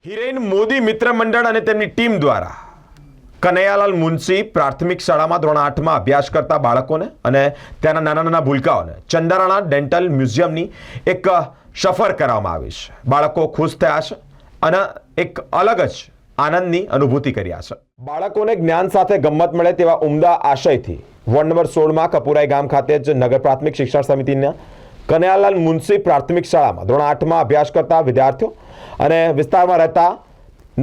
હિરેન મોદી મિત્ર મંડળ અને તેમની ટીમ દ્વારા કનૈયાલાલ મુનશી પ્રાથમિક શાળામાં ધોરણ 8માં અભ્યાસ કરતા બાળકોને અને તેના નાના નાના ભૂલકાઓને ચંદારાણા ડેન્ટલ મ્યુઝિયમની એક સફર કરવામાં આવી છે। બાળકો ખુશ થયા છે અને એક અલગ જ આનંદની અનુભૂતિ કર્યા છે। બાળકોને જ્ઞાન સાથે ગમ્મત મળે તેવા ઉમદા આશયથી વોર્ડ નંબર 16માં કપુરાઈ ગામ ખાતે જ નગર પ્રાથમિક શિક્ષણ સમિતિના કનૈયાલાલ મુનશી પ્રાથમિક શાળામાં ધોરણ 8માં અભ્યાસ કરતા વિદ્યાર્થીઓ અને વિસ્તારમાં રહેતા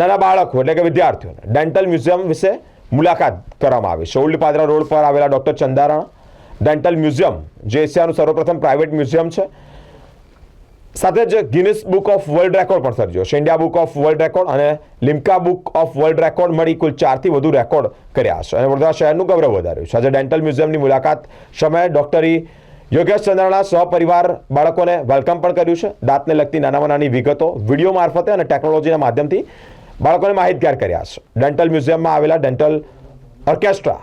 નાના બાળકો એટલે કે વિદ્યાર્થીઓને ડેન્ટલ મ્યુઝિયમ વિશે મુલાકાત કરવામાં આવી છે। ઓલ્ડ પાદરા રોડ પર આવેલા ડૉક્ટર ચંદારાણા ડેન્ટલ મ્યુઝિયમ જે એશિયાનું સર્વપ્રથમ પ્રાઇવેટ મ્યુઝિયમ છે, સાથે જ Guinness Book of World Record પણ સર્જ્યો છે। India Book of World Record અને Limca Book of World Record મળી કુલ 4થી વધુ રેકોર્ડ કર્યા છે અને વડોદરા શહેરનું ગૌરવ વધાર્યું છે। આજે ડેન્ટલ મ્યુઝિયમની મુલાકાત સમયે ડૉક્ટરી યોગેશ ચંદ્રાણા સહપરિવાર બાળકોને વેલકમ પણ કર્યું છે। દાંતને લગતી નાનામાં નાની વિગતો વિડીયો મારફતે અને ટેકનોલોજીના માધ્યમથી બાળકોને માહિતગાર કર્યા છે। ડેન્ટલ મ્યુઝિયમમાં આવેલા ડેન્ટલ ઓર્કેસ્ટ્રા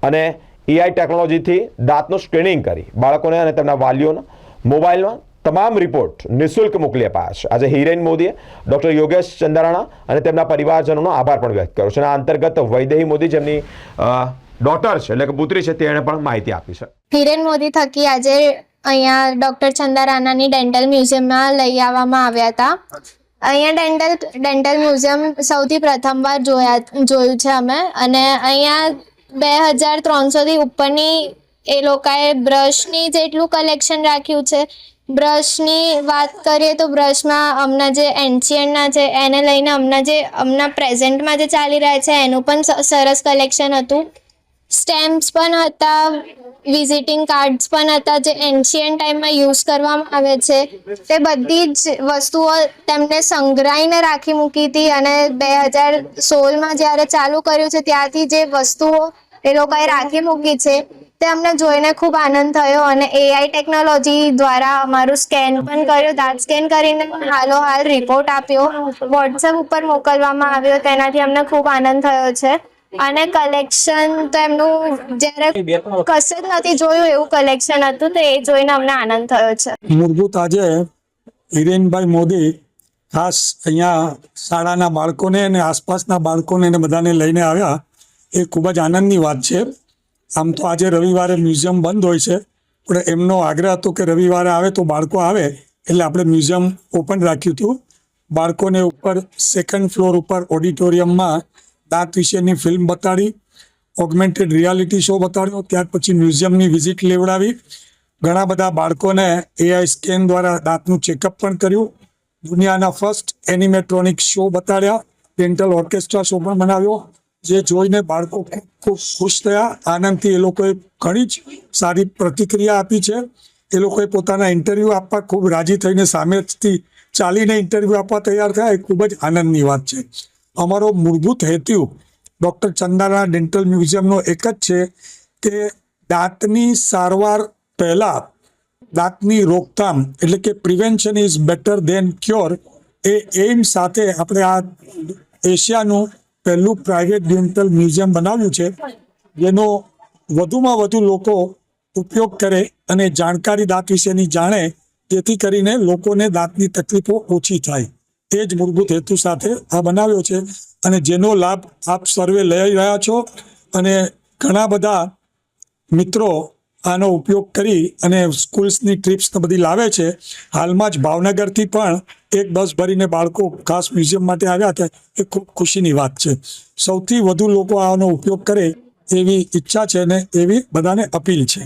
અને એઆઈ ટેકનોલોજીથી દાંતનું સ્ક્રીનિંગ કરી બાળકોને અને તેમના વાલીઓના મોબાઈલમાં તમામ રિપોર્ટ નિઃશુલ્ક મોકલી અપાયા છે। આજે હિરેન મોદીએ ડૉક્ટર યોગેશ ચંદ્રાણા અને તેમના પરિવારજનોનો આભાર પણ વ્યક્ત કર્યો છે અને આ અંતર્ગત વૈદેહી મોદી જેમની ડોટર છે એટલે કે પુત્રી છે તેણે પણ માહિતી આપી છે। હિરેન મોદી થકી આજે અહીંયા ડૉક્ટર ચંદારાણાની ડેન્ટલ મ્યુઝિયમમાં લઈ આવવામાં આવ્યા હતા। અહીંયા ડેન્ટલ મ્યુઝિયમ સૌથી પ્રથમવાર જોયું છે અમે, અને અહીંયા 2300થી ઉપરની એ લોકોએ બ્રશની જેટલું કલેક્શન રાખ્યું છે। બ્રશની વાત કરીએ તો બ્રશમાં હમણાં જે એન્શિયન્ટના છે એને લઈને હમણાં પ્રેઝન્ટમાં જે ચાલી રહ્યા છે એનું પણ સરસ કલેક્શન હતું। સ્ટેમ્પ્સ પણ હતા, વિઝિટિંગ કાર્ડ્સ પણ હતા જે એન્શિયન્ટ ટાઈમમાં યુઝ કરવામાં આવે છે। તે બધી જ વસ્તુઓ તેમને સંગ્રહીને રાખી મૂકી હતી અને 2016માં જ્યારે ચાલુ કર્યું છે ત્યારથી જે વસ્તુઓ એ લોકોએ રાખી મૂકી છે તે અમને જોઈને ખૂબ આનંદ થયો અને એઆઈ ટેકનોલોજી દ્વારા અમારું સ્કેન પણ કર્યું, દાંત સ્કેન કરીને હાલ રિપોર્ટ આપ્યો, વોટ્સએપ ઉપર મોકલવામાં આવ્યો, તેનાથી અમને ખૂબ આનંદ થયો છે। અને કલેક્શન તો એમનું જ્યારે કશે જ નથી જોયું એવું કલેક્શન હતું, તો એ જોઈને અમને આનંદ થયો છે। મૂળભૂત આજે હિરેનભાઈ મોદી ખાસ અહીંયા શાળાના બાળકોને અને આસપાસના બાળકોને એને બધાને લઈને આવ્યા, એ ખૂબ જ આનંદની વાત છે। આમ તો આજે રવિવારે મ્યુઝિયમ બંધ હોય છે, પણ એમનો આગ્રહ હતો કે રવિવારે આવે તો બાળકો આવે એટલે આપણે મ્યુઝિયમ ઓપન રાખ્યું હતું। બાળકોને ઉપર 2nd ફ્લોર ઉપર ઓડિટોરિયમમાં દાંત વિશેની ફિલ્મ બતાડી, ઓગમેન્ટેડ રિયાલિટી શો બતાડ્યો, ત્યાર પછી મ્યુઝિયમની વિઝિટ લેવડાવી, ઘણા બધા બાળકોને એઆઈ સ્કેન દ્વારા દાંતનું ચેકઅપ પણ કર્યું, દુનિયાના ફર્સ્ટ એનિમેટ્રોનિક શો બતાડ્યા, ડેન્ટલ ઓર્કેસ્ટ્રા શો પણ બનાવ્યો, જે જોઈને બાળકો ખૂબ ખુશ થયા। આનંદથી એ લોકોએ ઘણી જ સારી પ્રતિક્રિયા આપી છે। એ લોકોએ પોતાના ઇન્ટરવ્યૂ આપવા ખૂબ રાજી થઈને સામેથી ચાલીને ઇન્ટરવ્યૂ આપવા તૈયાર થયા, એ ખૂબ જ આનંદની વાત છે। અમારો મૂળભૂત હેતુ ડૉક્ટર ચંદારાણા ડેન્ટલ મ્યુઝિયમનો એક જ છે કે દાંતની સારવાર પહેલાં દાંતની રોકથામ એટલે કે prevention is better than cure, એ એમ સાથે આપણે આ એશિયાનું પહેલું પ્રાઇવેટ ડેન્ટલ મ્યુઝિયમ બનાવ્યું છે, જેનો વધુમાં વધુ લોકો ઉપયોગ કરે અને જાણકારી દાંત વિશેની જાણે, જેથી કરીને લોકોને દાંતની તકલીફો ઓછી થાય। એ જ મૂળભૂત હેતુ સાથે આ બનાવ્યો છે અને જેનો લાભ આપ સર્વે લઈ રહ્યા છો અને ઘણા બધા મિત્રો આનો ઉપયોગ કરી અને સ્કૂલ્સની ટ્રીપ્સને બધી લાવે છે। હાલમાં જ ભાવનગરથી પણ એક બસ ભરીને બાળકો ખાસ મ્યુઝિયમ માટે આવ્યા હતા, એ ખૂબ ખુશીની વાત છે। સૌથી વધુ લોકો આનો ઉપયોગ કરે એવી ઈચ્છા છે ને એવી બધાને અપીલ છે।